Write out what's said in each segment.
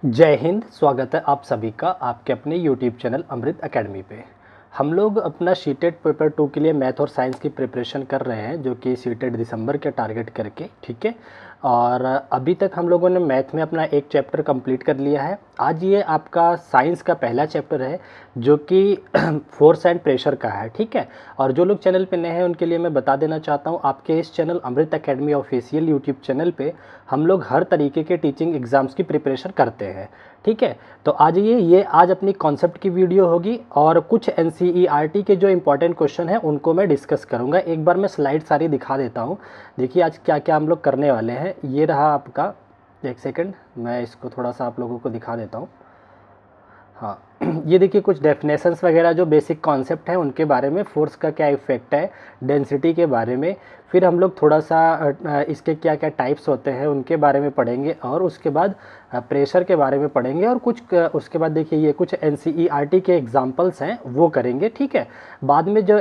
जय हिंद। स्वागत है आप सभी का आपके अपने YouTube चैनल अमृत एकेडमी पे। हम लोग अपना सीटेट पेपर 2 के लिए मैथ और साइंस की प्रिपरेशन कर रहे हैं, जो कि सीटेट दिसंबर के टारगेट करके, ठीक है। और अभी तक हम लोगों ने मैथ में अपना एक चैप्टर कंप्लीट कर लिया है। आज ये आपका साइंस का पहला चैप्टर है, जो कि फोर्स एंड प्रेशर का है, ठीक है। और जो लोग चैनल पे नए हैं उनके लिए मैं बता देना चाहता हूँ, आपके इस चैनल अमृत एकेडमी ऑफिशियल यूट्यूब चैनल पे हम लोग हर तरीके के टीचिंग एग्ज़ाम्स की प्रिपरेशन करते हैं, ठीक है। तो आज ये आज अपनी कॉन्सेप्ट की वीडियो होगी और कुछ एनसीईआरटी के जो इंपॉर्टेंट क्वेश्चन हैं उनको मैं डिस्कस करूंगा। एक बार मैं स्लाइड सारी दिखा देता हूं। देखिए आज क्या क्या हम लोग करने वाले हैं। ये रहा आपका, एक सेकंड मैं इसको थोड़ा सा आप लोगों को दिखा देता हूं। हाँ, ये देखिए कुछ डेफिनेशंस वगैरह जो बेसिक कॉन्सेप्ट हैं उनके बारे में, फोर्स का क्या इफ़ेक्ट है, डेंसिटी के बारे में, फिर हम लोग थोड़ा सा इसके क्या क्या टाइप्स होते हैं उनके बारे में पढ़ेंगे, और उसके बाद प्रेशर के बारे में पढ़ेंगे, और कुछ उसके बाद देखिए ये कुछ एनसीईआरटी के एग्जांपल्स हैं वो करेंगे, ठीक है। बाद में जो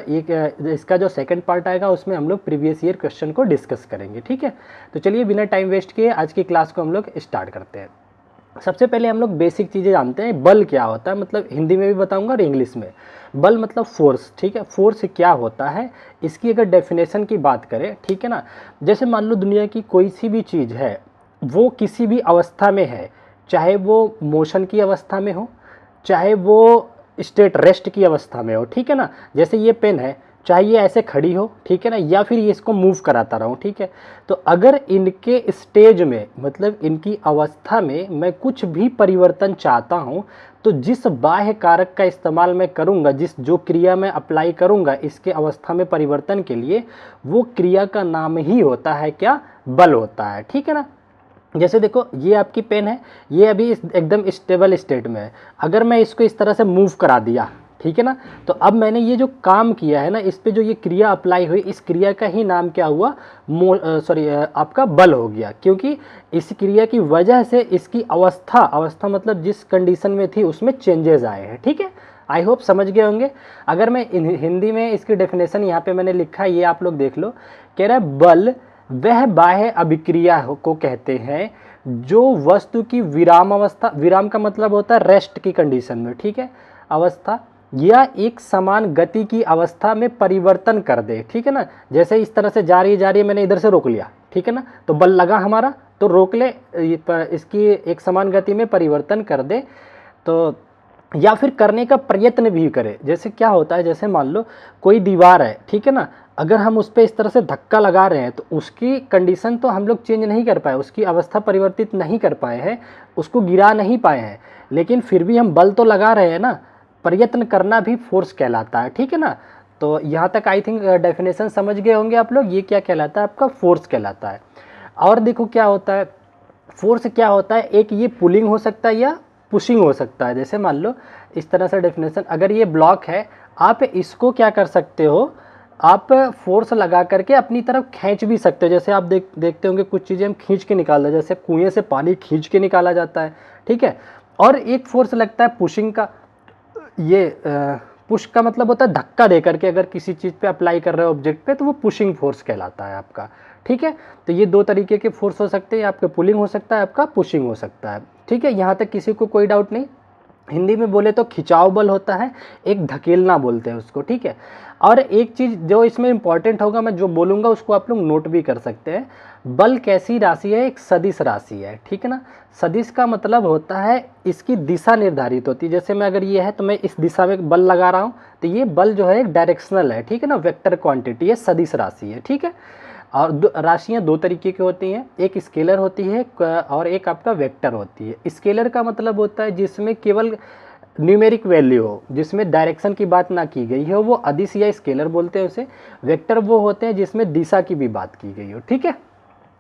इसका जो सेकंड पार्ट आएगा उसमें हम लोग प्रीवियस ईयर क्वेश्चन को डिस्कस करेंगे, ठीक है। तो चलिए बिना टाइम वेस्ट किए आज की क्लास को हम लोग स्टार्ट करते हैं। सबसे पहले हम लोग बेसिक चीज़ें जानते हैं। बल क्या होता है, मतलब हिंदी में भी बताऊंगा और इंग्लिश में। बल मतलब फोर्स, ठीक है। फोर्स क्या होता है, इसकी अगर डेफिनेशन की बात करें, ठीक है ना। जैसे मान लो दुनिया की कोई सी भी चीज़ है, वो किसी भी अवस्था में है, चाहे वो मोशन की अवस्था में हो, चाहे वो स्टेट रेस्ट की अवस्था में हो, ठीक है ना। जैसे ये पेन है, चाहे ये ऐसे खड़ी हो, ठीक है ना, या फिर ये इसको मूव कराता रहूं, ठीक है। तो अगर इनके स्टेज में, मतलब इनकी अवस्था में मैं कुछ भी परिवर्तन चाहता हूं, तो जिस बाह्य कारक का इस्तेमाल मैं करूंगा, जो क्रिया मैं अप्लाई करूंगा इसके अवस्था में परिवर्तन के लिए, वो क्रिया का नाम ही होता है क्या, बल होता है, ठीक है ना। जैसे देखो ये आपकी पेन है, ये अभी एकदम स्टेबल स्टेट में है। अगर मैं इसको इस तरह से मूव करा दिया, ठीक है ना, तो अब मैंने ये जो काम किया है ना, इस पे जो ये क्रिया अप्लाई हुई, इस क्रिया का ही नाम क्या हुआ, आपका बल हो गया। क्योंकि इस क्रिया की वजह से इसकी अवस्था मतलब जिस कंडीशन में थी उसमें चेंजेस आए हैं, ठीक है। आई होप समझ गए होंगे। अगर मैं हिंदी में इसकी डेफिनेशन यहाँ पे मैंने लिखा है, ये आप लोग देख लो। कह रहा है बल वह बाह्य अभिक्रिया को कहते हैं जो वस्तु की विराम अवस्था, विराम का मतलब होता है रेस्ट की कंडीशन में, ठीक है, अवस्था, या एक समान गति की अवस्था में परिवर्तन कर दे, ठीक है ना। जैसे इस तरह से जा रही है, मैंने इधर से रोक लिया, ठीक है ना, तो बल लगा हमारा, तो रोक ले, इसकी एक समान गति में परिवर्तन कर दे। तो या फिर करने का प्रयत्न भी करे। जैसे क्या होता है, जैसे मान लो कोई दीवार है, ठीक है ना, अगर हम उस पर इस तरह से धक्का लगा रहे हैं तो उसकी कंडीशन तो हम लोग चेंज नहीं कर पाए, उसकी अवस्था परिवर्तित नहीं कर पाए हैं, उसको गिरा नहीं पाए हैं, लेकिन फिर भी हम बल तो लगा रहे हैं ना। प्रयत्न करना भी फोर्स कहलाता है, ठीक है ना। तो यहाँ तक आई थिंक डेफिनेशन समझ गए होंगे आप लोग, ये क्या कहलाता है, आपका फोर्स कहलाता है। और देखो क्या होता है, फोर्स क्या होता है, एक ये पुलिंग हो सकता है या पुशिंग हो सकता है। जैसे मान लो इस तरह से डेफिनेशन, अगर ये ब्लॉक है, आप इसको क्या कर सकते हो, आप फोर्स लगा करके अपनी तरफ खींच भी सकते हो। जैसे आप देखते होंगे कुछ चीज़ें हम खींच के निकालते हैं, जैसे कुएं से पानी खींच के निकाला जाता है, ठीक है। और एक फोर्स लगता है पुशिंग का। ये पुश का मतलब होता है धक्का दे करके, अगर किसी चीज़ पे अप्लाई कर रहे हो ऑब्जेक्ट पे, तो वो पुशिंग फोर्स कहलाता है आपका, ठीक है। तो ये दो तरीके के फोर्स हो सकते हैं, आपका पुलिंग हो सकता है, आपका पुशिंग हो सकता है, ठीक है। यहाँ तक किसी को कोई डाउट नहीं। हिंदी में बोले तो खिंचाव बल होता है, एक धकेलना बोलते हैं उसको, ठीक है। और एक चीज़ जो इसमें इंपॉर्टेंट होगा, मैं जो बोलूँगा उसको आप लोग नोट भी कर सकते हैं। बल कैसी राशि है, एक सदिश राशि है, ठीक है ना। सदिश का मतलब होता है इसकी दिशा निर्धारित होती है। जैसे मैं अगर ये है तो मैं इस दिशा में बल लगा रहा हूँ, तो ये बल जो है एक डायरेक्शनल है, ठीक है ना, वेक्टर क्वांटिटी है, सदिश राशि है, ठीक है। और राशियाँ दो तरीके की होती हैं, एक स्केलर होती है और एक आपका वेक्टर होती है। स्केलर का मतलब होता है जिसमें केवल न्यूमेरिक वैल्यू हो, जिसमें डायरेक्शन की बात ना की गई हो, वो अदिश या स्केलर बोलते हैं उसे। वेक्टर वो होते हैं जिसमें दिशा की भी बात की गई हो, ठीक है।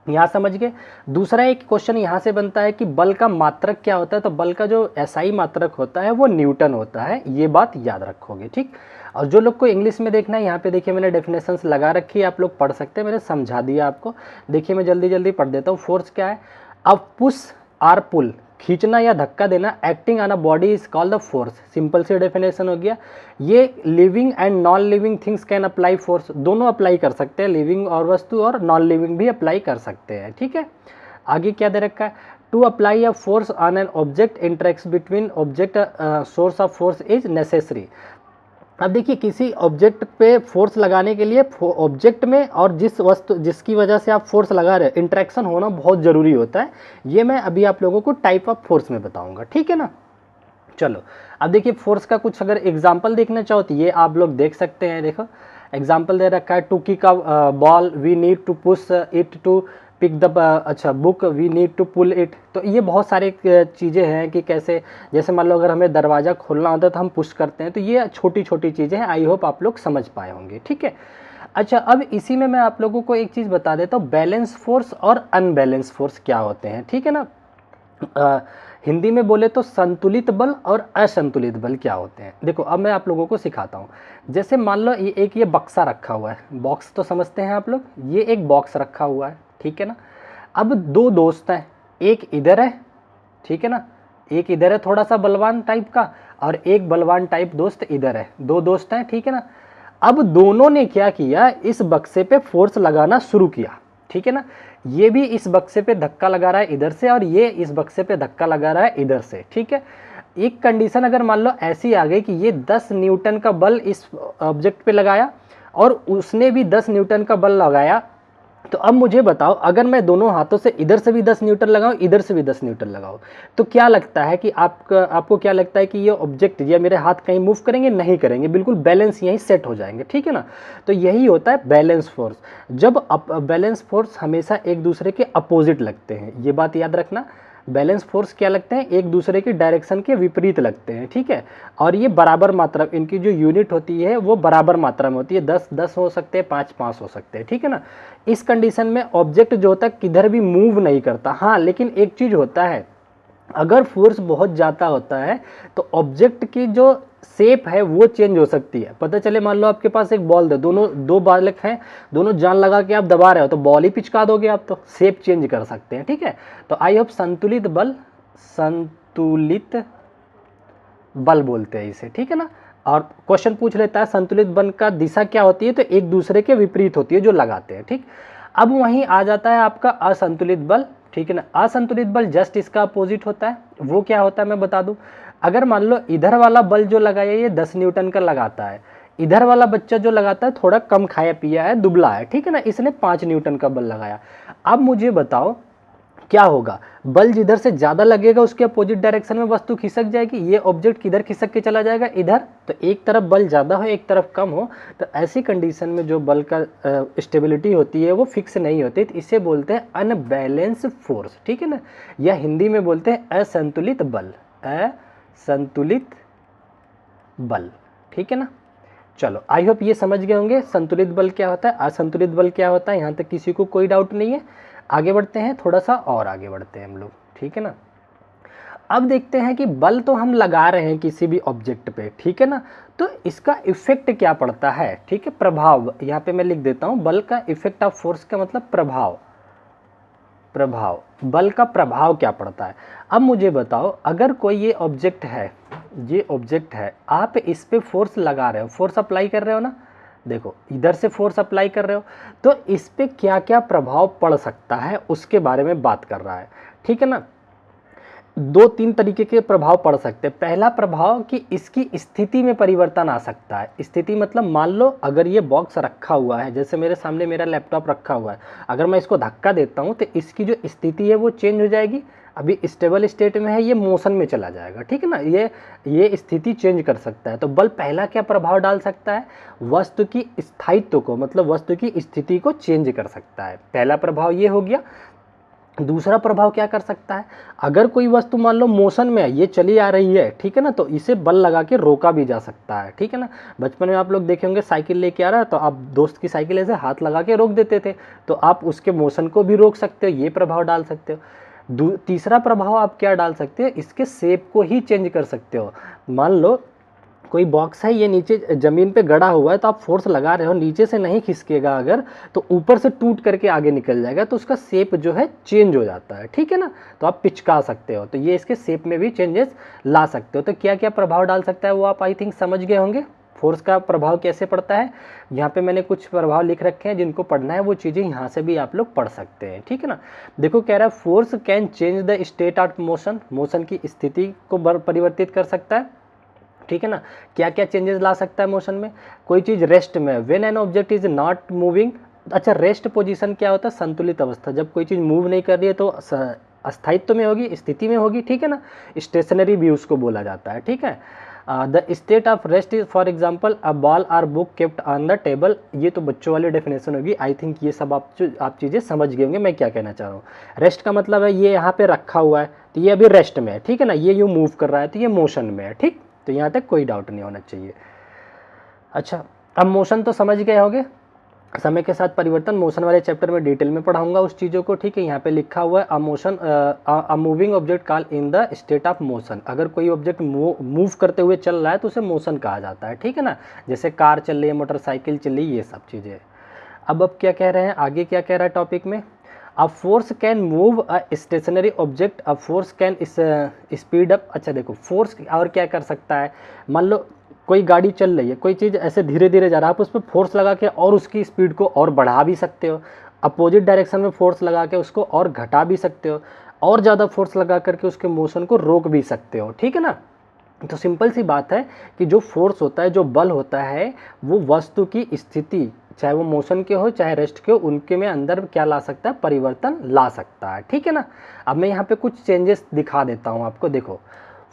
यहाँ समझ गए। दूसरा एक क्वेश्चन यहाँ से बनता है कि बल का मात्रक क्या होता है। तो बल का जो एसआई मात्रक होता है वो न्यूटन होता है, ये बात याद रखोगे, ठीक। और जो लोग को इंग्लिश में देखना है, यहाँ पे देखिए मैंने डेफिनेशंस लगा रखी है, आप लोग पढ़ सकते हैं, मैंने समझा दिया आपको। देखिए मैं जल्दी जल्दी पढ़ देता हूँ। फोर्स क्या है, अब पुश आर पुल, खींचना या धक्का देना, acting on a body is called the force. Simple सी डेफिनेशन हो गया। ये living and non living things can apply force, दोनों अप्लाई कर सकते हैं, लिविंग और वस्तु और नॉन लिविंग भी अप्लाई कर सकते हैं, ठीक है। आगे क्या दे रखा है, to apply a force on an object interacts between object source of force is necessary. अब देखिए किसी ऑब्जेक्ट पे फोर्स लगाने के लिए ऑब्जेक्ट में और जिस वस्तु जिसकी वजह से आप फोर्स लगा रहे हो इंटरेक्शन होना बहुत ज़रूरी होता है। ये मैं अभी आप लोगों को टाइप ऑफ फोर्स में बताऊंगा, ठीक है ना। चलो अब देखिए फोर्स का कुछ अगर एग्जाम्पल देखना चाहो तो ये आप लोग देख सकते हैं। देखो एग्जाम्पल दे रखा है, टूकी का ball, we need to push it to pick the अच्छा book, we need to pull it. तो ये बहुत सारे चीज़ें हैं कि कैसे, जैसे मान लो अगर हमें दरवाज़ा खोलना होता है तो हम पुश करते हैं। तो ये छोटी छोटी चीज़ें हैं, आई होप आप लोग समझ पाए होंगे, ठीक है। अच्छा अब इसी में मैं आप लोगों को एक चीज़ बता देता हूँ, बैलेंस फोर्स और अनबैलेंस फोर्स क्या होते हैं, ठीक है ना। हिंदी में बोले तो संतुलित बल और असंतुलित बल क्या होते हैं। देखो अब मैं आप लोगों को सिखाता हूँ। जैसे मान लो ये बक्सा रखा हुआ है, बॉक्स तो समझते हैं आप लोग, ये एक बॉक्स रखा हुआ है, ठीक है ना। अब दो दोस्त हैं, एक इधर है, ठीक है ना, एक इधर है थोड़ा सा बलवान टाइप का, और एक बलवान टाइप दोस्त इधर है, दो दोस्त हैं, ठीक है ना। अब दोनों ने क्या किया, इस बक्से पे फोर्स लगाना शुरू किया, ठीक है ना। ये भी इस बक्से पे धक्का लगा रहा है इधर से, और ये इस बक्से पे धक्का लगा रहा है इधर से, ठीक है। एक कंडीशन अगर मान लो ऐसी आ गई कि ये 10 न्यूटन का बल इस ऑब्जेक्ट पे लगाया और उसने भी 10 न्यूटन का बल लगाया, तो अब मुझे बताओ अगर मैं दोनों हाथों से इधर से भी 10 न्यूटन लगाऊं, इधर से भी 10 न्यूटन लगाऊं, तो क्या लगता है कि आपको क्या लगता है कि ये ऑब्जेक्ट या मेरे हाथ कहीं मूव करेंगे? नहीं करेंगे, बिल्कुल बैलेंस यहीं सेट हो जाएंगे, ठीक है ना। तो यही होता है बैलेंस फोर्स। जब बैलेंस फोर्स हमेशा एक दूसरे के अपोजिट लगते हैं, ये बात याद रखना। बैलेंस फोर्स क्या लगते हैं? एक दूसरे की डायरेक्शन के विपरीत लगते हैं, ठीक है। और ये बराबर मात्रा, इनकी जो यूनिट होती है वो बराबर मात्रा में होती है, 10-10 हो सकते हैं, 5-5 हो सकते हैं, ठीक है ना। इस कंडीशन में ऑब्जेक्ट जो होता है किधर भी मूव नहीं करता। हाँ लेकिन एक चीज होता है, अगर फोर्स बहुत ज़्यादा होता है तो ऑब्जेक्ट की जो शेप है वो चेंज हो सकती है। पता चले मान लो आपके पास एक बॉल है, दो बालक हैं, दोनों जान लगा के आप दबा रहे हो तो बॉल ही पिचका दोगे आप, तो शेप चेंज कर सकते हैं, ठीक है। तो आई होप संतुलित बल बोलते हैं इसे, ठीक है ना। और क्वेश्चन पूछ लेता है संतुलित बल का दिशा क्या होती है, तो एक दूसरे के विपरीत होती है जो लगाते हैं, ठीक। अब वहीं आ जाता है आपका असंतुलित बल, ठीक है ना। असंतुलित बल जस्ट इसका अपोजिट होता है। वो क्या होता है मैं बता दूं, अगर मान लो इधर वाला बल जो लगाया ये 10 न्यूटन का लगाता है, इधर वाला बच्चा जो लगाता है थोड़ा कम खाया पिया है, दुबला है, ठीक है ना, इसने 5 न्यूटन का बल लगाया। अब मुझे बताओ क्या होगा, बल जिधर से ज्यादा लगेगा उसके अपोजिट डायरेक्शन में वस्तु खिसक जाएगी, ये ऑब्जेक्ट किधर खिसक के चला जाएगा, इधर। तो एक तरफ बल ज्यादा हो एक तरफ कम हो, तो ऐसी कंडीशन में जो बल का स्टेबिलिटी होती है वो फिक्स नहीं होती, तो इसे बोलते हैं अनबैलेंस फोर्स, ठीक है ना। या हिंदी में बोलते हैं असंतुलित बल, असंतुलित बल, ठीक है ना। चलो आई होप ये समझ गए होंगे संतुलित बल क्या होता है, असंतुलित बल क्या होता है, यहाँ तक किसी को कोई डाउट नहीं है। आगे बढ़ते हैं, थोड़ा सा और आगे बढ़ते हैं हम लोग, ठीक है ना। अब देखते हैं कि बल तो हम लगा रहे हैं किसी भी ऑब्जेक्ट पे, ठीक है ना, तो इसका इफेक्ट क्या पड़ता है, ठीक है, प्रभाव। यहाँ पे मैं लिख देता हूँ, बल का इफेक्ट ऑफ फोर्स का मतलब प्रभाव, बल का प्रभाव क्या पड़ता है। अब मुझे बताओ अगर कोई ये ऑब्जेक्ट है, आप इस पे फोर्स लगा रहे हो, फोर्स अप्लाई कर रहे हो ना, देखो इधर से फोर्स अप्लाई कर रहे हो, तो इस पे क्या क्या प्रभाव पड़ सकता है उसके बारे में बात कर रहा है, ठीक है ना। 2-3 तरीके के प्रभाव पड़ सकते हैं। पहला प्रभाव कि इसकी स्थिति में परिवर्तन आ सकता है। स्थिति मतलब मान लो अगर ये बॉक्स रखा हुआ है, जैसे मेरे सामने मेरा लैपटॉप रखा हुआ है, अगर मैं इसको धक्का देता हूँ तो इसकी जो स्थिति है वो चेंज हो जाएगी। अभी स्टेबल स्टेट में है, ये मोशन में चला जाएगा, ठीक है ना, ये स्थिति चेंज कर सकता है। तो बल पहला क्या प्रभाव डाल सकता है, वस्तु की स्थायित्व को, मतलब वस्तु की स्थिति को चेंज कर सकता है। पहला प्रभाव ये हो गया। दूसरा प्रभाव क्या कर सकता है, अगर कोई वस्तु मान लो मोशन में है, ये चली आ रही है, ठीक है ना, तो इसे बल लगा के रोका भी जा सकता है, ठीक है ना। बचपन में आप लोग देखे होंगे साइकिल लेके आ रहा है तो आप दोस्त की साइकिल ऐसे हाथ लगा के रोक देते थे, तो आप उसके मोशन को भी रोक सकते हो, ये प्रभाव डाल सकते हो। तीसरा प्रभाव आप क्या डाल सकते हो, इसके शेप को ही चेंज कर सकते हो। मान लो कोई बॉक्स है, ये नीचे जमीन पे गड़ा हुआ है, तो आप फोर्स लगा रहे हो, नीचे से नहीं खिसकेगा अगर, तो ऊपर से टूट करके आगे निकल जाएगा, तो उसका शेप जो है चेंज हो जाता है, ठीक है ना। तो आप पिचका सकते हो, तो ये इसके शेप में भी चेंजेस ला सकते हो। तो क्या क्या प्रभाव डाल सकता है वो आप आई थिंक समझ गए होंगे। फोर्स का प्रभाव कैसे पड़ता है, यहाँ पे मैंने कुछ प्रभाव लिख रखे हैं, जिनको पढ़ना है वो चीज़ें यहाँ से भी आप लोग पढ़ सकते हैं, ठीक है ना। देखो कह रहा है force can change the state of motion, motion की स्थिति को परिवर्तित कर सकता है, ठीक है ना। क्या क्या चेंजेस ला सकता है मोशन में, कोई चीज़ रेस्ट में, when an object is not moving. अच्छा, रेस्ट पोजीशन क्या होता है, संतुलित अवस्था, जब कोई चीज़ मूव नहीं कर रही है तो अस्थायित्व में होगी, स्थिति में होगी, ठीक है ना। स्टेशनरी भी उसको बोला जाता है, ठीक है। The state of rest is for example a ball or book kept on the table. ये तो बच्चों वाली डेफिनेशन होगी, आई थिंक ये सब आप चीज़ें समझ गए होंगे मैं क्या कहना चाह रहा हूँ। रेस्ट का मतलब है ये यहाँ पे रखा हुआ है तो ये अभी रेस्ट में है, ठीक है ना, ये यूँ मूव कर रहा है तो ये मोशन में है, ठीक। तो यहाँ तक कोई डाउट नहीं होना चाहिए। अच्छा, अब मोशन तो समझ गए होंगे, समय के साथ परिवर्तन मोशन वाले चैप्टर में डिटेल में पढ़ाऊंगा उस चीज़ों को, ठीक है। यहाँ पे लिखा हुआ है a moving object call in the state of motion. अगर कोई ऑब्जेक्ट मूव करते हुए चल रहा है तो उसे मोशन कहा जाता है, ठीक है ना। जैसे कार चल रही है, मोटरसाइकिल चल रही है, ये सब चीज़ें। अब क्या कह रहे हैं आगे, क्या कह रहा है टॉपिक में, a force can move a stationary object, a force can speed up. अच्छा देखो, फोर्स और क्या कर सकता है, मान लो कोई गाड़ी चल रही है, कोई चीज़ ऐसे धीरे धीरे जा रहा है, आप उस पर फोर्स लगा के और उसकी स्पीड को और बढ़ा भी सकते हो, अपोजिट डायरेक्शन में फोर्स लगा के उसको और घटा भी सकते हो, और ज़्यादा फोर्स लगा करके उसके मोशन को रोक भी सकते हो, ठीक है ना। तो सिंपल सी बात है कि जो फोर्स होता है, जो बल होता है, वो वस्तु की स्थिति, चाहे वो मोशन के हो चाहे रेस्ट के हो, उनके में अंदर क्या ला सकता है, परिवर्तन ला सकता है, ठीक है ना। अब मैं यहाँ पे कुछ चेंजेस दिखा देता हूँ आपको। देखो,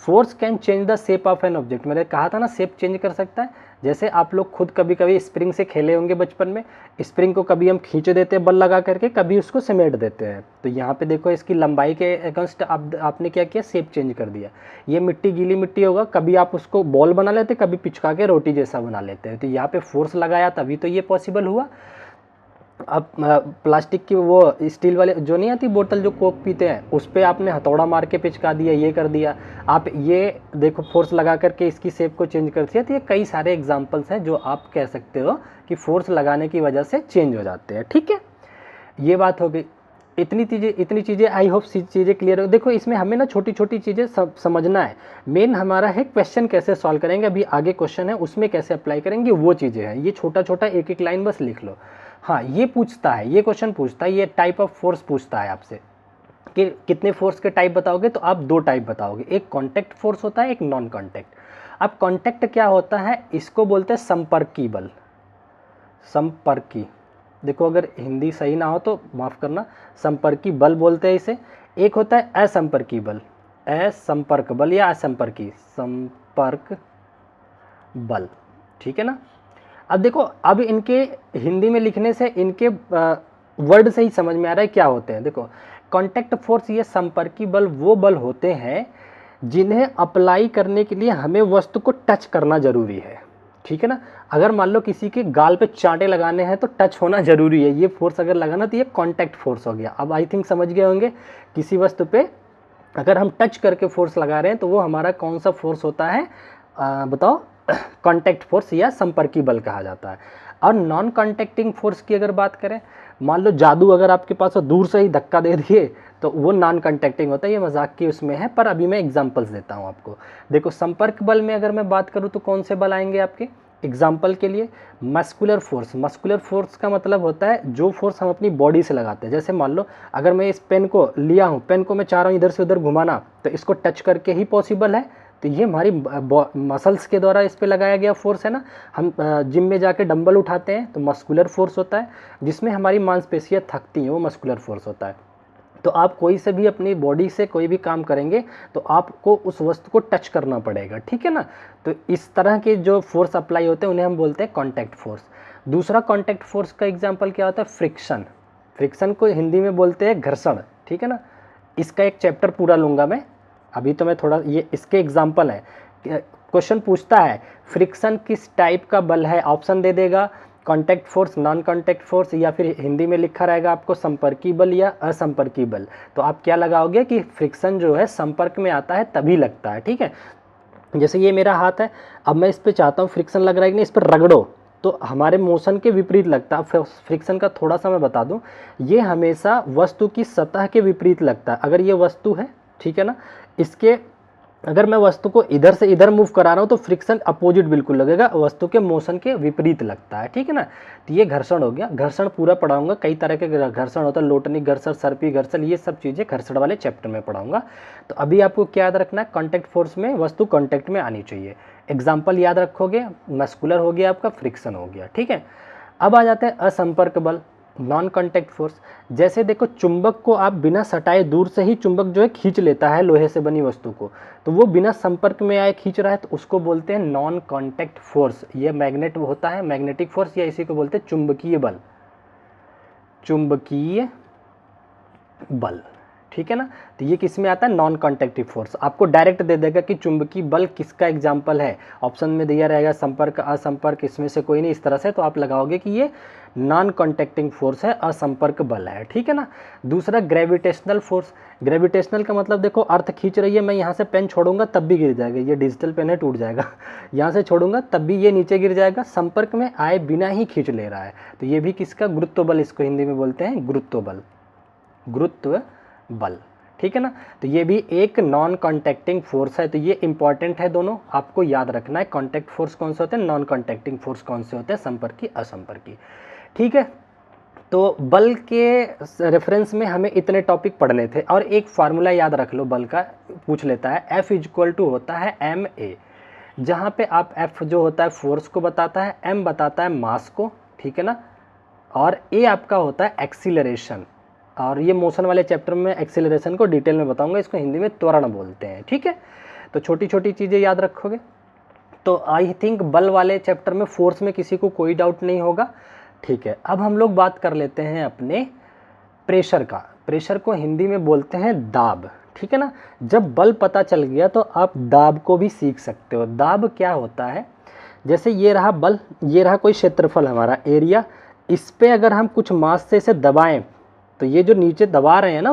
force can change the shape of an object, मैंने कहा था ना शेप चेंज कर सकता है। जैसे आप लोग खुद कभी कभी स्प्रिंग से खेले होंगे बचपन में, स्प्रिंग को कभी हम खींच देते हैं बल लगा करके, कभी उसको समेट देते हैं। तो यहाँ पे देखो इसकी लंबाई के अगेंस्ट आपने क्या किया, शेप चेंज कर दिया। ये मिट्टी गीली मिट्टी होगा, कभी आप उसको बॉल बना लेते, कभी पिचका के रोटी जैसा बना लेते हैं। तो यहाँ पे फोर्स लगाया तभी तो ये पॉसिबल हुआ। अब प्लास्टिक की वो स्टील वाले जो नहीं आती बोतल जो कोक पीते हैं, उस पर आपने हथौड़ा मार के पिचका दिया, ये कर दिया, आप ये देखो फोर्स लगा करके इसकी शेप को चेंज कर दिया। तो ये कई सारे एग्जांपल्स हैं जो आप कह सकते हो कि फोर्स लगाने की वजह से चेंज हो जाते हैं, ठीक है। ये बात हो गई। इतनी चीज़ें आई होप चीज़ें क्लियर हो। देखो इसमें हमें ना छोटी छोटी चीज़ें समझना है। मेन हमारा है क्वेश्चन कैसे सॉल्व करेंगे, अभी आगे क्वेश्चन है उसमें कैसे अप्लाई करेंगे, वो चीज़ें हैं। ये छोटा छोटा एक एक लाइन बस लिख लो। हाँ, ये पूछता है, ये क्वेश्चन पूछता है, ये टाइप ऑफ फोर्स पूछता है आपसे कि कितने फोर्स के टाइप बताओगे, तो आप दो टाइप बताओगे, एक कॉन्टैक्ट फोर्स होता है, एक नॉन कॉन्टैक्ट। अब कॉन्टैक्ट क्या होता है, इसको बोलते हैं संपर्की बल। संपर्की, देखो अगर हिंदी सही ना हो तो माफ़ करना, संपर्की बल बोलते हैं इसे। एक होता है असंपर्की बल, असंपर्क बल या असंपर्की संपर्क बल, ठीक है ना। अब देखो, अब इनके हिंदी में लिखने से इनके वर्ड से ही समझ में आ रहा है क्या होते हैं। देखो, कॉन्टैक्ट फोर्स ये संपर्की बल वो बल होते हैं जिन्हें अप्लाई करने के लिए हमें वस्तु को टच करना जरूरी है, ठीक है ना। अगर मान लो किसी के गाल पे चांटे लगाने हैं तो टच होना जरूरी है, ये फोर्स अगर लगाना तो ये कॉन्टैक्ट फोर्स हो गया। अब आई थिंक समझ गए होंगे, किसी वस्तु पे अगर हम टच करके फोर्स लगा रहे हैं तो वो हमारा कौन सा फोर्स होता है, बताओ, कॉन्टैक्ट फोर्स या संपर्की बल कहा जाता है। और नॉन कॉन्टैक्टिंग फोर्स की अगर बात करें, मान लो जादू अगर आपके पास दूर से ही धक्का दे दिए तो वो नॉन कॉन्टैक्टिंग होता है, ये मजाक की उसमें है, पर अभी मैं एग्जांपल्स देता हूँ आपको। देखो, संपर्क बल में अगर मैं बात करूँ तो कौन से बल आएंगे आपके एग्जाम्पल के लिए, मस्कुलर फोर्स। मस्कुलर फोर्स का मतलब होता है जो फोर्स हम अपनी बॉडी से लगाते हैं। जैसे मान लो अगर मैं इस पेन को लिया हूँ, पेन को मैं चाह रहा हूँ इधर से उधर घुमाना, तो इसको टच करके ही पॉसिबल है। तो ये हमारी मसल्स के द्वारा इस पे लगाया गया फोर्स है ना। हम जिम में जाके डंबल उठाते हैं तो मस्कुलर फोर्स होता है, जिसमें हमारी मांसपेशियाँ थकती हैं, वो मस्कुलर फोर्स होता है। तो आप कोई से भी अपनी बॉडी से कोई भी काम करेंगे तो आपको उस वस्तु को टच करना पड़ेगा, ठीक है ना। तो इस तरह के जो फोर्स अप्लाई होते हैं उन्हें हम बोलते हैं कॉन्टैक्ट फोर्स। दूसरा कॉन्टैक्ट फोर्स का एग्जांपल क्या होता है, फ्रिक्शन। फ्रिक्शन को हिंदी में बोलते हैं घर्षण, ठीक है ना। इसका एक चैप्टर पूरा लूँगा मैं, अभी तो मैं थोड़ा, ये इसके एग्जाम्पल है। क्वेश्चन पूछता है फ्रिक्शन किस टाइप का बल है, ऑप्शन दे देगा, contact force, non contact force, या फिर हिंदी में लिखा रहेगा आपको संपर्की बल या असंपर्की बल। तो आप क्या लगाओगे कि फ्रिक्शन जो है संपर्क में आता है तभी लगता है, ठीक है। जैसे ये मेरा हाथ है, अब मैं इस पर चाहता हूँ फ्रिक्शन लग रहा है कि नहीं, इस पर रगड़ो, तो हमारे मोशन के विपरीत लगता है। फ्रिक्शन का थोड़ा सा मैं बता दूँ, ये हमेशा वस्तु की सतह के विपरीत लगता है। अगर ये वस्तु है, ठीक है ना, इसके अगर मैं वस्तु को इधर से इधर मूव करा रहा हूँ तो फ्रिक्शन अपोजिट बिल्कुल लगेगा, वस्तु के मोशन के विपरीत लगता है, ठीक है ना। तो ये घर्षण हो गया। घर्षण पूरा पढ़ाऊंगा, कई तरह के घर्षण होता है, लोटनी घर्षण, सर्पी घर्षण, ये सब चीज़ें घर्षण वाले चैप्टर में पढ़ाऊंगा। तो अभी आपको क्या याद रखना है, कॉन्टैक्ट फोर्स में वस्तु कॉन्टैक्ट में आनी चाहिए। एग्जाम्पल याद रखोगे, मस्कुलर हो गया आपका, फ्रिक्शन हो गया, ठीक है। अब आ जाते हैं असंपर्क बल, नॉन कॉन्टैक्ट फोर्स। जैसे देखो चुंबक को आप बिना सटाए दूर से ही चुंबक जो है खींच लेता है लोहे से बनी वस्तु को, तो वो बिना संपर्क में आए खींच रहा है, तो उसको बोलते हैं नॉन कॉन्टैक्ट फोर्स। ये मैग्नेट होता है, मैग्नेटिक फोर्स, या इसी को बोलते हैं चुंबकीय बल, चुंबकीय बल, ठीक है ना। तो ये किस में आता है, नॉन कॉन्टैक्टिव फोर्स। आपको डायरेक्ट दे देगा कि चुंबकीय बल किसका एग्जाम्पल है, ऑप्शन में दिया रहेगा संपर्क, असंपर्क, इसमें से कोई नहीं, इस तरह से तो आप लगाओगे कि ये नॉन कॉन्टैक्टिंग फोर्स है, असंपर्क बल है, ठीक है ना। दूसरा ग्रेविटेशनल फोर्स। ग्रेविटेशनल का मतलब देखो, अर्थ खींच रही है, मैं यहाँ से पेन छोड़ूंगा तब भी गिर जाएगा, ये डिजिटल पेन है टूट जाएगा यहाँ से छोड़ूंगा तब भी ये नीचे गिर जाएगा, संपर्क में आए बिना ही खींच ले रहा है, तो ये भी किसका, गुरुत्व बल, इसको हिंदी में बोलते हैं गुरुत्व बल, गुरुत्व बल, ठीक है ना। तो ये भी एक नॉन कॉन्टैक्टिंग फोर्स है। तो ये इंपॉर्टेंट है, दोनों आपको याद रखना है। कॉन्टैक्ट फोर्स कौन से होते हैं, नॉन कॉन्टैक्टिंग फोर्स कौन से होते हैं, संपर्की, असंपर्की, ठीक है। तो बल के रेफरेंस में हमें इतने टॉपिक पढ़ने थे, और एक फार्मूला याद रख लो बल का, पूछ लेता है, F इक्वल टू होता है ma, जहाँ पे आप F जो होता है फोर्स को बताता है, m बताता है मास को, ठीक है ना, और a आपका होता है एक्सीलरेशन। और ये मोशन वाले चैप्टर में एक्सीलरेशन को डिटेल में बताऊंगा, इसको हिंदी में त्वरण बोलते हैं, ठीक है। तो छोटी छोटी चीज़ें याद रखोगे। तो आई थिंक बल वाले चैप्टर में, फोर्स में किसी को कोई डाउट नहीं होगा, ठीक है। अब हम लोग बात कर लेते हैं अपने प्रेशर का। प्रेशर को हिंदी में बोलते हैं दाब, ठीक है ना। जब बल पता चल गया तो आप दाब को भी सीख सकते हो। दाब क्या होता है, जैसे ये रहा बल, ये रहा कोई क्षेत्रफल हमारा एरिया, इस पे अगर हम कुछ मास से इसे दबाएं, तो ये जो नीचे दबा रहे हैं ना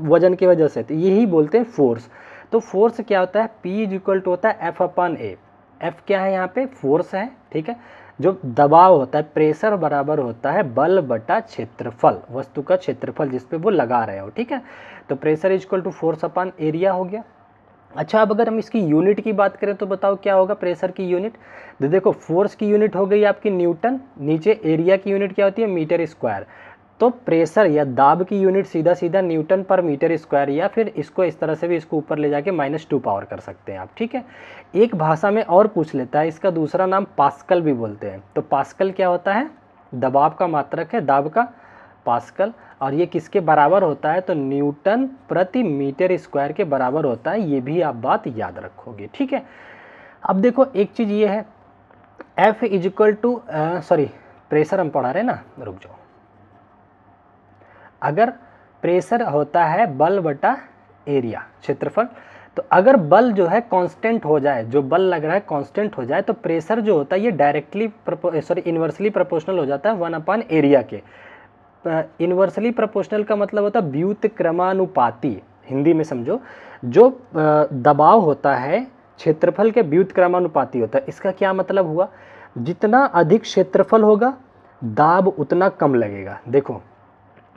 वजन की वजह से, तो यही बोलते हैं फोर्स। तो फोर्स क्या होता है, P इज इक्वल टू होता है F/A। F क्या है यहाँ पे, फोर्स है, ठीक है। जो दबाव होता है, प्रेशर बराबर होता है बल बटा क्षेत्रफल, वस्तु का क्षेत्रफल जिस पे वो लगा रहे हो, ठीक है। तो प्रेशर इज इक्वल टू फोर्स/एरिया हो गया। अच्छा, अब अगर हम इसकी यूनिट की बात करें तो बताओ क्या होगा प्रेशर की यूनिट। तो देखो फोर्स की यूनिट हो गई आपकी न्यूटन, नीचे एरिया की यूनिट क्या होती है, मीटर स्क्वायर। तो प्रेशर या दाब की यूनिट सीधा सीधा न्यूटन पर मीटर स्क्वायर, या फिर इसको इस तरह से भी इसको ऊपर ले जाके -2 पावर कर सकते हैं आप, ठीक है। एक भाषा में और पूछ लेता है, इसका दूसरा नाम पास्कल भी बोलते हैं। तो पास्कल क्या होता है, दबाव का मात्रक है, दाब का पास्कल, और ये किसके बराबर होता है, तो न्यूटन प्रति मीटर स्क्वायर के बराबर होता है। ये भी आप बात याद रखोगे, ठीक है। अब देखो एक चीज़ ये है, F is equal to, sorry pressure हम पढ़ा रहे हैं ना, रुक जाओ। अगर प्रेशर होता है बल बटा एरिया, क्षेत्रफल, तो अगर बल जो है कांस्टेंट हो जाए, जो बल लग रहा है कांस्टेंट हो जाए, तो प्रेशर जो होता है ये डायरेक्टली इन्वर्सली प्रोपोर्शनल हो जाता है 1/एरिया के। इन्वर्सली प्रोपोर्शनल का मतलब होता है व्युत्क्रमानुपाती, हिंदी में समझो, जो दबाव होता है क्षेत्रफल के व्युत्क्रमानुपाती होता है। इसका क्या मतलब हुआ, जितना अधिक क्षेत्रफल होगा दाब उतना कम लगेगा। देखो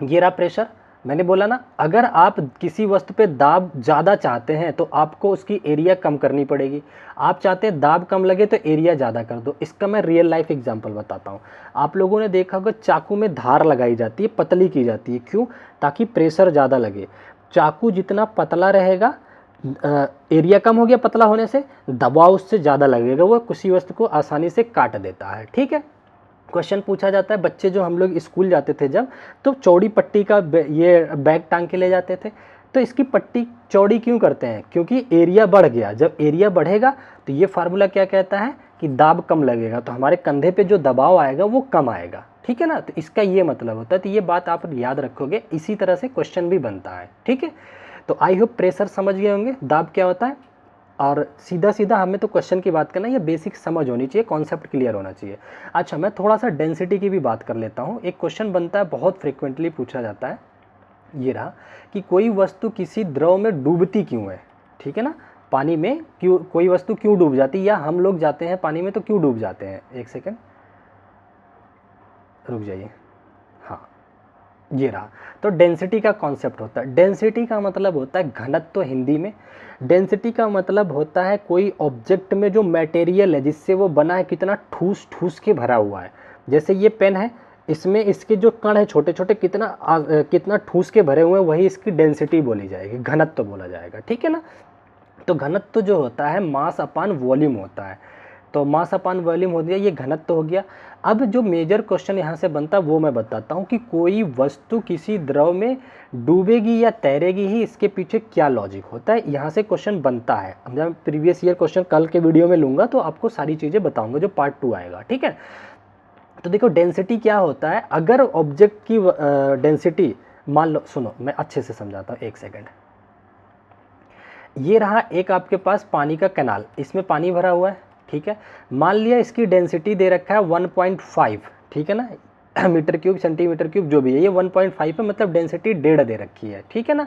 ये रहा प्रेशर, मैंने बोला ना, अगर आप किसी वस्तु पे दाब ज़्यादा चाहते हैं तो आपको उसकी एरिया कम करनी पड़ेगी। आप चाहते हैं दाब कम लगे तो एरिया ज़्यादा कर दो। इसका मैं रियल लाइफ एग्जांपल बताता हूँ। आप लोगों ने देखा होगा चाकू में धार लगाई जाती है, पतली की जाती है, क्यों, ताकि प्रेशर ज़्यादा लगे। चाकू जितना पतला रहेगा, एरिया कम हो गया पतला होने से, दबाव उससे ज़्यादा लगेगा, वो किसी वस्तु को आसानी से काट देता है, ठीक है। क्वेश्चन पूछा जाता है, बच्चे जो हम लोग स्कूल जाते थे जब, तो चौड़ी पट्टी का ये बैग टांग के ले जाते थे। तो इसकी पट्टी चौड़ी क्यों करते हैं, क्योंकि एरिया बढ़ गया। जब एरिया बढ़ेगा तो ये फार्मूला क्या कहता है कि दाब कम लगेगा, तो हमारे कंधे पे जो दबाव आएगा वो कम आएगा, ठीक है ना। तो इसका ये मतलब होता है, तो ये बात आप याद रखोगे, इसी तरह से क्वेश्चन भी बनता है, ठीक है। तो आई होप प्रेशर समझ गए होंगे, दाब क्या होता है, और सीधा सीधा हमें तो क्वेश्चन की बात करना है, ये बेसिक समझ होनी चाहिए, कॉन्सेप्ट क्लियर होना चाहिए। अच्छा, मैं थोड़ा सा डेंसिटी की भी बात कर लेता हूँ। एक क्वेश्चन बनता है, बहुत फ्रिक्वेंटली पूछा जाता है, ये रहा कि कोई वस्तु किसी द्रव में डूबती क्यों है, ठीक है ना। पानी में क्यों कोई वस्तु क्यों डूब जाती है, या हम लोग जाते हैं पानी में तो क्यों डूब जाते हैं। एक सेकेंड रुक जाइए, हाँ ये रहा। तो डेंसिटी का कॉन्सेप्ट होता है, डेंसिटी का मतलब होता है घनत्व हिंदी में। डेंसिटी का मतलब होता है कोई ऑब्जेक्ट में जो मटेरियल है जिससे वो बना है कितना ठूस ठूस के भरा हुआ है। जैसे ये पेन है, इसमें इसके जो कण है छोटे छोटे कितना ठूस के भरे हुए हैं, वही इसकी डेंसिटी बोली जाएगी, घनत्व बोला जाएगा, ठीक है ना। तो घनत्व जो होता है मास अपान वॉल्यूम होता है, तो मास अपान वॉल्यूम हो गया, ये घनत्व हो गया। अब जो मेजर क्वेश्चन यहाँ से बनता है वो मैं बताता हूँ कि कोई वस्तु किसी द्रव में डूबेगी या तैरेगी ही, इसके पीछे क्या लॉजिक होता है, यहाँ से क्वेश्चन बनता है। अब मैं प्रीवियस ईयर क्वेश्चन कल के वीडियो में लूँगा तो आपको सारी चीज़ें बताऊँगा जो पार्ट 2 आएगा, ठीक है। तो देखो डेंसिटी क्या होता है, अगर ऑब्जेक्ट की डेंसिटी मान लो, सुनो मैं अच्छे से समझाता हूँ, एक सेकेंड। ये रहा एक आपके पास पानी का कैनाल, इसमें पानी भरा हुआ है, ठीक है। मान लिया इसकी डेंसिटी दे रखा है 1.5, ठीक है ना, मीटर क्यूब सेंटीमीटर क्यूब जो भी है, ये 1.5 है, मतलब डेंसिटी 1.5 दे रखी है, ठीक है ना।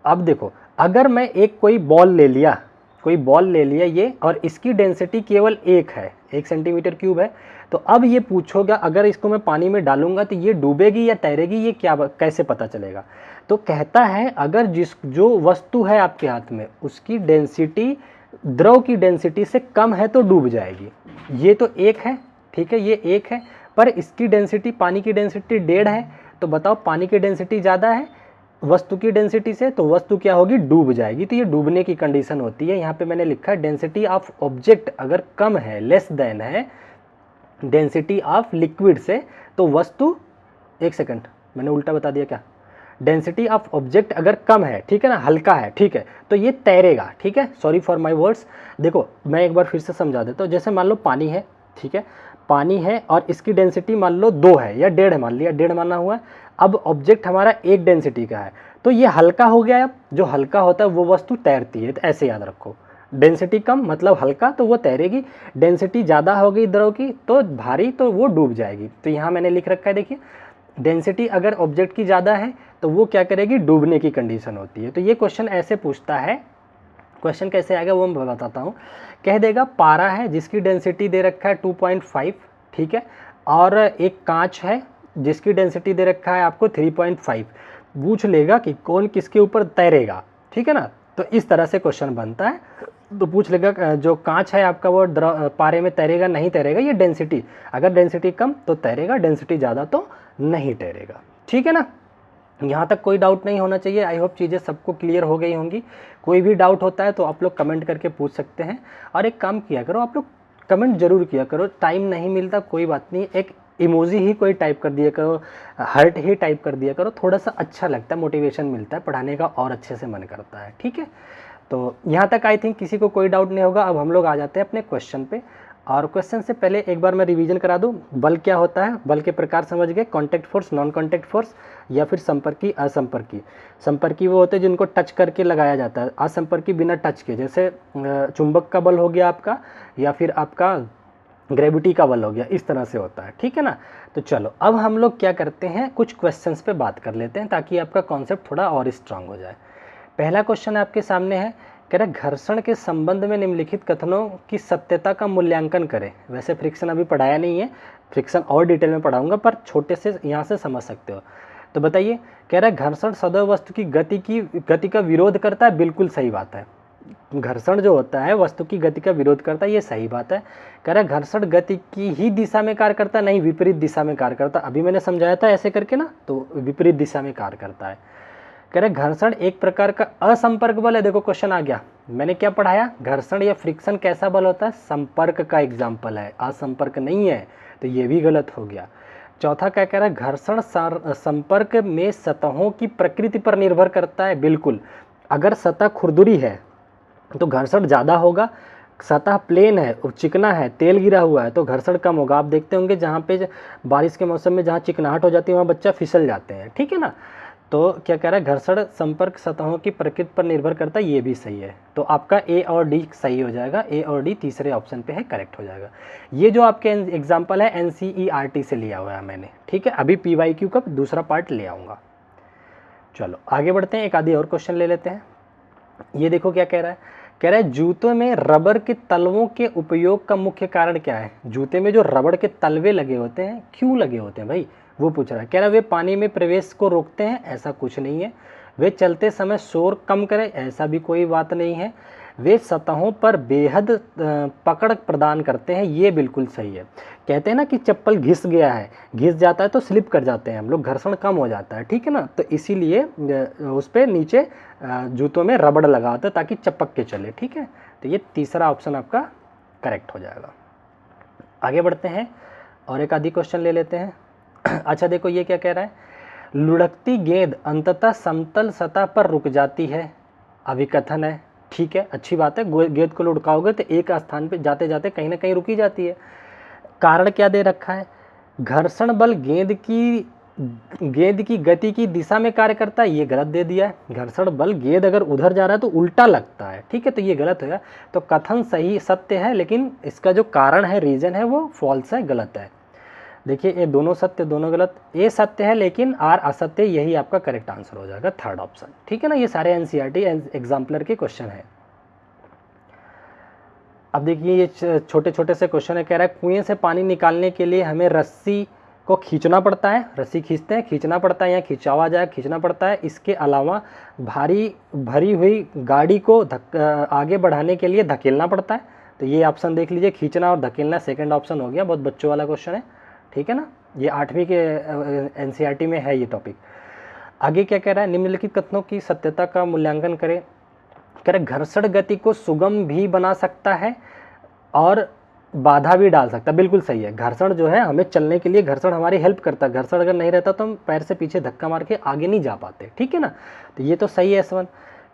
अब देखो अगर मैं एक कोई बॉल ले लिया ये, और इसकी डेंसिटी केवल 1 है, 1 सेंटीमीटर क्यूब है, तो अब ये पूछोगा अगर इसको मैं पानी में डालूंगा तो ये डूबेगी या तैरेगी, ये क्या कैसे पता चलेगा। तो कहता है अगर जो वस्तु है आपके हाथ में उसकी डेंसिटी द्रव की डेंसिटी से कम है तो डूब जाएगी। ये तो 1 है, ठीक है, ये 1 है, पर इसकी डेंसिटी पानी की डेंसिटी 1.5 है, तो बताओ पानी की डेंसिटी ज़्यादा है वस्तु की डेंसिटी से, तो वस्तु क्या होगी, डूब जाएगी। तो ये डूबने की कंडीशन होती है। यहाँ पे मैंने लिखा है डेंसिटी ऑफ ऑब्जेक्ट अगर कम है, लेस देन है डेंसिटी ऑफ लिक्विड से, तो वस्तु, एक सेकंड मैंने उल्टा बता दिया क्या, डेंसिटी ऑफ ऑब्जेक्ट अगर कम है, ठीक है ना, हल्का है, ठीक है, तो ये तैरेगा, ठीक है। Sorry for my words. देखो मैं एक बार फिर से समझा देता हूँ। जैसे मान लो पानी है, ठीक है, पानी है और इसकी डेंसिटी मान लो 2 है या 1.5 है, मान लिया 1.5 माना हुआ है। अब ऑब्जेक्ट हमारा 1 डेंसिटी का है, तो ये हल्का हो गया। अब जो हल्का होता है वो वस्तु तैरती है, तो ऐसे याद रखो, डेंसिटी कम मतलब हल्का तो वो तैरेगी, डेंसिटी ज़्यादा हो गई द्रव की तो भारी, तो वो डूब जाएगी। तो यहाँ मैंने लिख रखा है, देखिए डेंसिटी अगर ऑब्जेक्ट की ज़्यादा है तो वो क्या करेगी, डूबने की कंडीशन होती है। तो ये क्वेश्चन ऐसे पूछता है, क्वेश्चन कैसे आएगा वो मैं बताता हूँ। कह देगा पारा है जिसकी डेंसिटी दे रखा है 2.5, ठीक है, और एक कांच है जिसकी डेंसिटी दे रखा है आपको 3.5, पूछ लेगा कि कौन किसके ऊपर तैरेगा, ठीक है ना। तो इस तरह से क्वेश्चन बनता है। तो पूछ लेगा जो कांच है आपका वो पारे में तैरेगा नहीं तैरेगा, ये डेंसिटी, अगर डेंसिटी कम तो तैरेगा, डेंसिटी ज़्यादा तो नहीं तैरेगा, ठीक है ना। यहाँ तक कोई डाउट नहीं होना चाहिए। आई होप चीज़ें सबको क्लियर हो गई होंगी। कोई भी डाउट होता है तो आप लोग कमेंट करके पूछ सकते हैं। और एक काम किया करो, आप लोग कमेंट जरूर किया करो, टाइम नहीं मिलता कोई बात नहीं, एक इमोजी ही कोई टाइप कर दिया करो, हार्ट ही टाइप कर दिया करो, थोड़ा सा अच्छा लगता है, मोटिवेशन मिलता है, पढ़ाने का और अच्छे से मन करता है, ठीक है। तो यहाँ तक आई थिंक किसी को कोई डाउट नहीं होगा। अब हम लोग आ जाते हैं अपने क्वेश्चन पे, और क्वेश्चन से पहले एक बार मैं रिवीजन करा दूं। बल क्या होता है, बल के प्रकार समझ गए, contact force, non contact force, या फिर संपर्की असंपर्की। संपर्की वो होते हैं जिनको टच करके लगाया जाता है, असंपर्की बिना टच के, जैसे चुंबक का बल हो गया आपका, या फिर आपका ग्रेविटी का बल हो गया, इस तरह से होता है, ठीक है ना। तो चलो अब हम लोग क्या करते हैं, कुछ क्वेश्चंस पे बात कर लेते हैं ताकि आपका कॉन्सेप्ट थोड़ा और स्ट्रांग हो जाए। पहला क्वेश्चन आपके सामने है, कह रहा घर्षण के संबंध में निम्नलिखित कथनों की सत्यता का मूल्यांकन करें। वैसे फ्रिक्शन अभी पढ़ाया नहीं है, फ्रिक्शन और डिटेल में पढ़ाऊंगा, पर छोटे से यहाँ से समझ सकते हो। तो बताइए, कह रहा है घर्षण सदैव वस्तु की गति का विरोध करता है। बिल्कुल सही बात है, घर्षण जो होता है वस्तु की गति का विरोध करता है, ये सही बात है। कह रहा है घर्षण गति की ही दिशा में कार्य करता है, नहीं विपरीत दिशा में कार्य करता है। अभी मैंने समझाया था ऐसे करके ना, तो विपरीत दिशा में कार्य करता है। कह रहे घर्षण एक प्रकार का असंपर्क बल है। देखो क्वेश्चन आ गया, मैंने क्या पढ़ाया, घर्षण या फ्रिक्शन कैसा बल होता है, संपर्क का एग्जाम्पल है, असंपर्क नहीं है, तो ये भी गलत हो गया। चौथा क्या कह रहा है, घर्षण संपर्क में सतहों की प्रकृति पर निर्भर करता है। बिल्कुल, अगर सतह खुरदुरी है तो घर्षण ज़्यादा होगा, सतह प्लेन है, चिकना है, तेल गिरा हुआ है तो घर्षण कम होगा। आप देखते होंगे जहाँ पे बारिश के मौसम में जहाँ चिकनाहट हो जाती है वहाँ बच्चा फिसल जाते हैं, ठीक है ना। तो क्या कह रहा है, घर्षण संपर्क सतहों की प्रकृति पर निर्भर करता है, ये भी सही है। तो आपका ए और डी सही हो जाएगा, ए और डी तीसरे ऑप्शन पे है, करेक्ट हो जाएगा। ये जो आपके एग्जाम्पल है NCERT से लिया हुआ है मैंने, ठीक है। अभी PYQ का दूसरा पार्ट ले आऊँगा। चलो आगे बढ़ते हैं, एक आधी और क्वेश्चन ले लेते हैं। ये देखो क्या कह रहा है, कह रहा है जूतों में रबर के तलवों के उपयोग का मुख्य कारण क्या है। जूते में जो रबड़ के तलवे लगे होते हैं, क्यों लगे होते हैं भाई, वो पूछ रहा है। कह रहा है वे पानी में प्रवेश को रोकते हैं, ऐसा कुछ नहीं है। वे चलते समय शोर कम करें, ऐसा भी कोई बात नहीं है। वे सतहों पर बेहद पकड़ प्रदान करते हैं, ये बिल्कुल सही है। कहते हैं ना कि चप्पल घिस गया है, घिस जाता है तो स्लिप कर जाते हैं हम लोग, घर्षण कम हो जाता है, ठीक है ना। तो इसीलिए उस पर नीचे जूतों में रबड़ लगाते हैं ताकि चपक के चले, ठीक है। तो ये तीसरा ऑप्शन आपका करेक्ट हो जाएगा। आगे बढ़ते हैं और एक आधी क्वेश्चन ले लेते हैं। अच्छा देखो ये क्या कह रहा है, लुढ़कती गेंद अंततः समतल सतह पर रुक जाती है, अभिकथन है, ठीक है, अच्छी बात है। गेंद को लुढ़काओगे तो एक स्थान पे जाते जाते कहीं ना कहीं रुकी जाती है। कारण क्या दे रखा है, घर्षण बल गेंद की गति की दिशा में कार्य करता है, ये गलत दे दिया है। घर्षण बल गेंद अगर उधर जा रहा है तो उल्टा लगता है, ठीक है, तो ये गलत हो गया। तो कथन सही सत्य है, लेकिन इसका जो कारण है, रीजन है, वो फॉल्स है, गलत है। देखिए ये दोनों सत्य दोनों गलत, ए सत्य है लेकिन आर असत्य, यही आपका करेक्ट आंसर हो जाएगा, थर्ड ऑप्शन, ठीक है ना। ये सारे एनसीईआरटी एग्जाम्पलर के क्वेश्चन है। अब देखिए ये छोटे छोटे से क्वेश्चन है। कह रहा है कुएं से पानी निकालने के लिए हमें रस्सी को खींचना पड़ता है, रस्सी खींचते हैं, खींचना पड़ता है, यहाँ खिंचावा जाए, खींचना पड़ता है। इसके अलावा भरी हुई गाड़ी को आगे बढ़ाने के लिए धकेलना पड़ता है। तो ये ऑप्शन देख लीजिए, खींचना और धकेलना सेकंड ऑप्शन हो गया, बहुत बच्चों वाला क्वेश्चन है, ठीक है ना। ये 8वीं के एनसीईआरटी में है ये टॉपिक। आगे क्या कह रहा है, निम्नलिखित कथनों की सत्यता का मूल्यांकन करें। कह रहे घर्षण गति को सुगम भी बना सकता है और बाधा भी डाल सकता है, बिल्कुल सही है। घर्षण जो है हमें चलने के लिए, घर्षण हमारी हेल्प करता है। घर्षण अगर नहीं रहता तो हम पैर से पीछे धक्का मार के आगे नहीं जा पाते, ठीक है ना। तो ये तो सही है S1।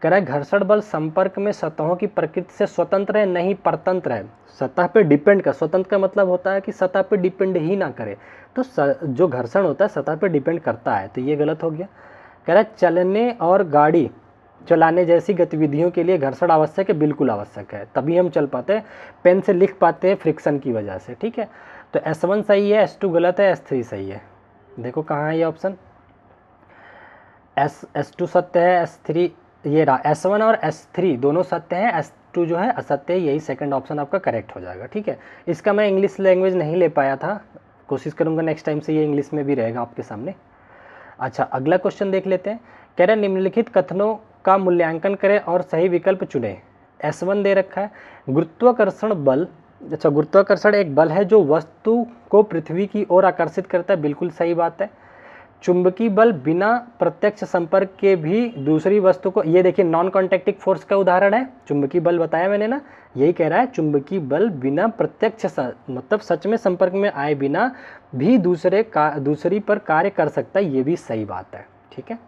कह रहा है घर्षण बल संपर्क में सतहों की प्रकृति से स्वतंत्र है, नहीं परतंत्र है। सतह पे डिपेंड कर, स्वतंत्र का मतलब होता है कि सतह पे डिपेंड ही ना करे, तो जो घर्षण होता है सतह पे डिपेंड करता है, तो ये गलत हो गया। कह रहा है चलने और गाड़ी चलाने जैसी गतिविधियों के लिए घर्षण आवश्यक है, बिल्कुल आवश्यक है, तभी हम चल पाते हैं, पेन से लिख पाते हैं फ्रिक्शन की वजह से, ठीक है। तो S1 सही है, S2 गलत है, S3 सही है। देखो कहाँ है ये ऑप्शन, S2 सत्य है, S3 ये रहा, S1 और S3 दोनों सत्य हैं, S2 जो है असत्य है, यही सेकंड ऑप्शन आपका करेक्ट हो जाएगा, ठीक है। इसका मैं इंग्लिश लैंग्वेज नहीं ले पाया था, कोशिश करूँगा नेक्स्ट टाइम से ये इंग्लिश में भी रहेगा आपके सामने। अच्छा अगला क्वेश्चन देख लेते हैं। कह रहे निम्नलिखित कथनों का मूल्यांकन करें और सही विकल्प चुनें। S1 दे रखा है, गुरुत्वाकर्षण बल, अच्छा गुरुत्वाकर्षण एक बल है जो वस्तु को पृथ्वी की ओर आकर्षित करता है, बिल्कुल सही बात है। चुंबकीय बल बिना प्रत्यक्ष संपर्क के भी दूसरी वस्तु को, ये देखिए नॉन कॉन्टैक्टिंग फोर्स का उदाहरण है, चुंबकीय बल बताया मैंने ना, यही कह रहा है चुंबकीय बल बिना प्रत्यक्ष मतलब सच में संपर्क में आए बिना भी दूसरी पर कार्य कर सकता है, ये भी सही बात है, ठीक है।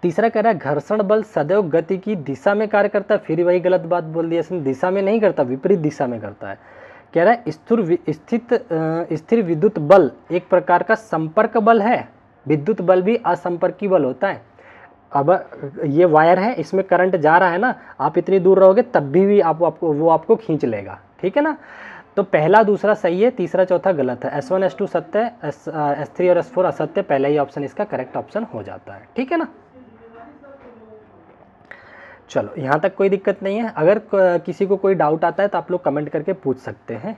तीसरा कह रहा है घर्षण बल सदैव गति की दिशा में कार्य करता है, फिर वही गलत बात बोल दिया इसने, दिशा में नहीं करता, विपरीत दिशा में करता है। कह रहा है स्थिर विद्युत बल एक प्रकार का संपर्क बल है, विद्युत बल भी असंपर्की बल होता है। अब ये वायर है, इसमें करंट जा रहा है ना, आप इतनी दूर रहोगे तब भी वो आपको खींच लेगा, ठीक है ना। तो पहला दूसरा सही है, तीसरा चौथा गलत है। S1 S2 सत्य है, S3 और S4 असत्य, पहला ही ऑप्शन इसका करेक्ट ऑप्शन हो जाता है, ठीक है ना। चलो यहाँ तक कोई दिक्कत नहीं है, अगर किसी को कोई डाउट आता है तो आप लोग कमेंट करके पूछ सकते हैं।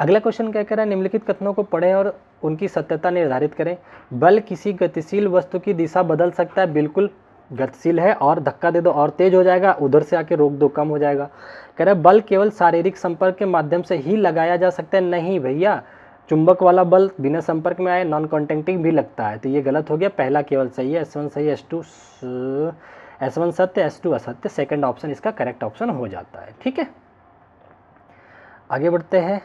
अगला क्वेश्चन क्या कह रहा है, निम्नलिखित कथनों को पढ़ें और उनकी सत्यता निर्धारित करें। बल किसी गतिशील वस्तु की दिशा बदल सकता है, बिल्कुल गतिशील है, और धक्का दे दो और तेज हो जाएगा, उधर से आके रोक दो कम हो जाएगा। कह रहा है बल केवल शारीरिक संपर्क के माध्यम से ही लगाया जा सकता है, नहीं भैया, चुंबक वाला बल बिना संपर्क में आए नॉन कॉन्टैक्टिंग भी लगता है, तो ये गलत हो गया, पहला केवल सही है, S1 सही है, S1 सत्य, S2 असत्य, सेकंड ऑप्शन इसका करेक्ट ऑप्शन हो जाता है, ठीक है। आगे बढ़ते हैं।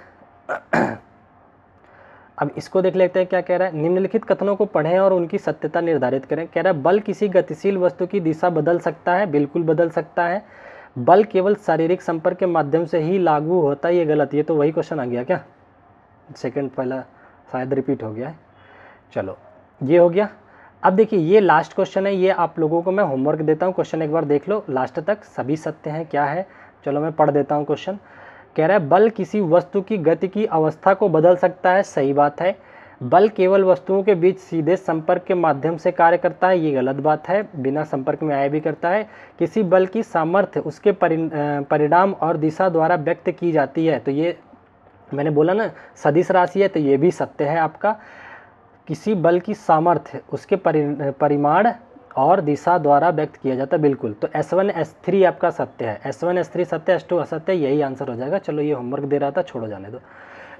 अब इसको देख लेते हैं क्या कह रहा है, निम्नलिखित कथनों को पढ़ें और उनकी सत्यता निर्धारित करें। कह रहा है बल किसी गतिशील वस्तु की दिशा बदल सकता है, बिल्कुल बदल सकता है। बल केवल शारीरिक संपर्क के माध्यम से ही लागू होता है, ये गलत, ये तो वही क्वेश्चन आ गया क्या, सेकंड पहला शायद रिपीट हो गया है। चलो ये हो गया। अब देखिए ये लास्ट क्वेश्चन है, ये आप लोगों को मैं होमवर्क देता हूँ, क्वेश्चन एक बार देख लो लास्ट तक, सभी सत्य हैं क्या है। चलो मैं पढ़ देता हूँ क्वेश्चन। कह रहा है बल किसी वस्तु की गति की अवस्था को बदल सकता है, सही बात है। बल केवल वस्तुओं के बीच सीधे संपर्क के माध्यम से कार्य करता है, ये गलत बात है, बिना संपर्क में आए भी करता है। किसी बल की सामर्थ्य उसके परिणाम और दिशा द्वारा व्यक्त की जाती है, तो ये मैंने बोला ना सदिश राशि है, तो ये भी सत्य है आपका। किसी बल की सामर्थ्य उसके परिमाण और दिशा द्वारा व्यक्त किया जाता है। बिल्कुल, तो S1 S3 आपका सत्य है, S1 S3 सत्य, S2 असत्य, यही आंसर हो जाएगा। चलो ये होमवर्क दे रहा था, छोड़ो जाने दो।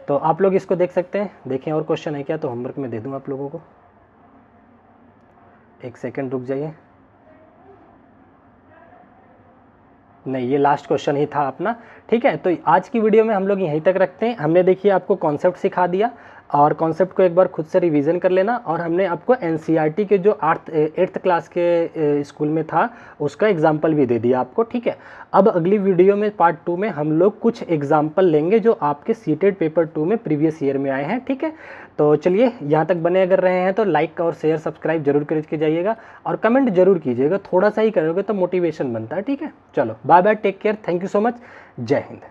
तो आप लोग इसको देख सकते हैं, देखें और क्वेश्चन है क्या, तो होमवर्क में दे दूँ आप लोगों को। एक सेकंड रुक जाइए। नहीं, ये लास्ट क्वेश्चन ही था अपना। ठीक है, तो आज की वीडियो में हम लोग यहीं तक रखते हैं। हमने देखिए आपको कॉन्सेप्ट सिखा दिया, और कॉन्सेप्ट को एक बार खुद से रिवीजन कर लेना, और हमने आपको एनसीईआरटी के जो 8th क्लास के स्कूल में था उसका एग्जाम्पल भी दे दिया आपको। ठीक है, अब अगली वीडियो में पार्ट 2 में हम लोग कुछ एग्जाम्पल लेंगे जो आपके सीटेड पेपर 2 में प्रीवियस ईयर में आए हैं। ठीक है, तो चलिए यहाँ तक बने अगर रहे हैं तो लाइक और शेयर सब्सक्राइब जरूर करके जाइएगा, और कमेंट जरूर कीजिएगा, थोड़ा सा ही करोगे तो मोटिवेशन बनता है। ठीक है, चलो bye bye, take care, thank you so much, जय हिंद।